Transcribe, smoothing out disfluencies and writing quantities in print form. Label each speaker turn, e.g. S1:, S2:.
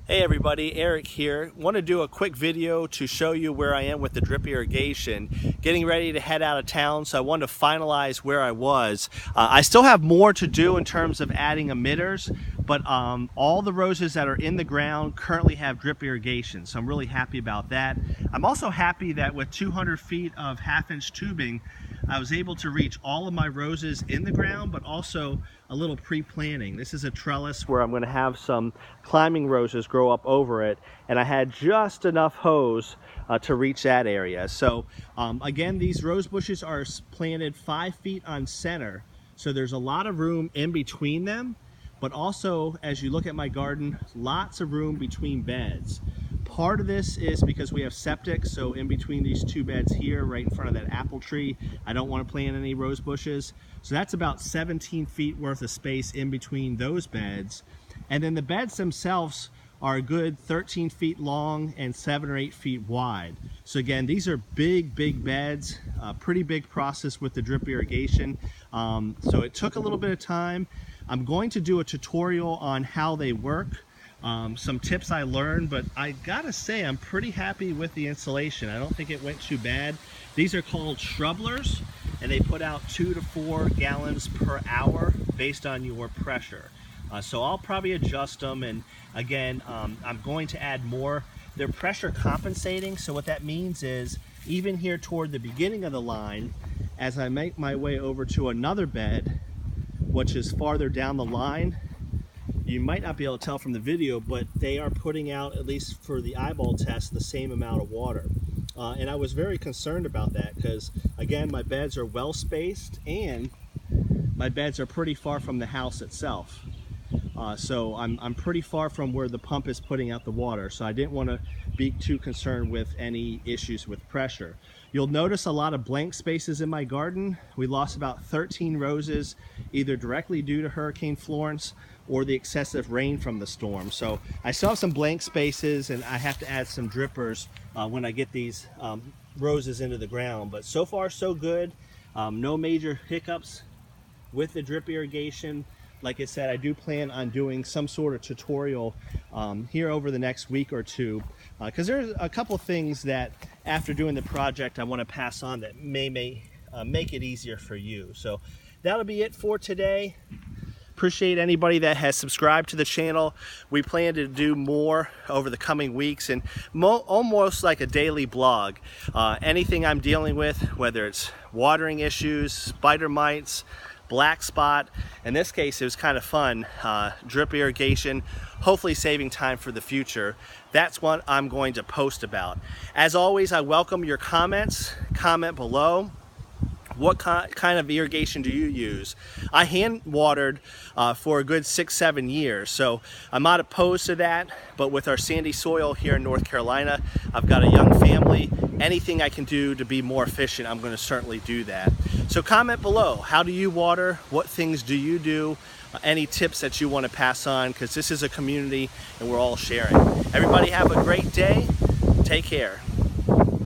S1: Hey everybody, Eric here. Want to do a quick video to show you where I am with the drip irrigation. Getting ready to head out of town, so I wanted to finalize where I was. I still have more to do in terms of adding emitters, but all the roses that are in the ground currently have drip irrigation, so I'm really happy about that. I'm also happy that with 200 feet of half-inch tubing, I was able to reach all of my roses in the ground, but also a little pre-planting. This is a trellis where I'm going to have some climbing roses grow up over it, and I had just enough hose to reach that area. So again, these rose bushes are planted 5 feet on center, so there's a lot of room in between them, but also as you look at my garden, lots of room between beds. Part of this is because we have septic, so in between these two beds here, right in front of that apple tree, I don't want to plant any rose bushes. So that's about 17 feet worth of space in between those beds. And then the beds themselves are a good 13 feet long and 7 or 8 feet wide. So again, these are big beds, pretty big process with the drip irrigation. So it took a little bit of time. I'm going to do a tutorial on how they work. Some tips I learned, but I gotta say I'm pretty happy with the installation. I don't think it went too bad. These are called shrubblers, and they put out 2 to 4 gallons per hour based on your pressure. So I'll probably adjust them, and again, I'm going to add more. They're pressure compensating, so what that means is even here toward the beginning of the line, as I make my way over to another bed, which is farther down the line, you might not be able to tell from the video, but they are putting out, at least for the eyeball test, the same amount of water. And I was very concerned about that because, again, my beds are well spaced and my beds are pretty far from the house itself. So I'm pretty far from where the pump is putting out the water, so I didn't want to be too concerned with any issues with pressure. You'll notice a lot of blank spaces in my garden. We lost about 13 roses, either directly due to Hurricane Florence or the excessive rain from the storm. So I still have some blank spaces, and I have to add some drippers when I get these roses into the ground. But so far so good. No major hiccups with the drip irrigation. Like I said, I do plan on doing some sort of tutorial here over the next week or two, because there's a couple things that after doing the project I want to pass on that may make it easier for you. So that'll be it for today. Appreciate anybody that has subscribed to the channel. We plan to do more over the coming weeks, and almost like a daily blog. Anything I'm dealing with, whether it's watering issues, spider mites, black spot. In this case, it was kind of fun. Drip irrigation, hopefully saving time for the future. That's what I'm going to post about. As always, I welcome your comments. Comment below. What kind of irrigation do you use? I hand watered for a good 6-7 years, so I'm not opposed to that, but with our sandy soil here in North Carolina, I've got a young family. Anything I can do to be more efficient, I'm going to certainly do that. So comment below. How do you water? What things do you do? Any tips that you want to pass on, because this is a community and we're all sharing. Everybody have a great day. Take care.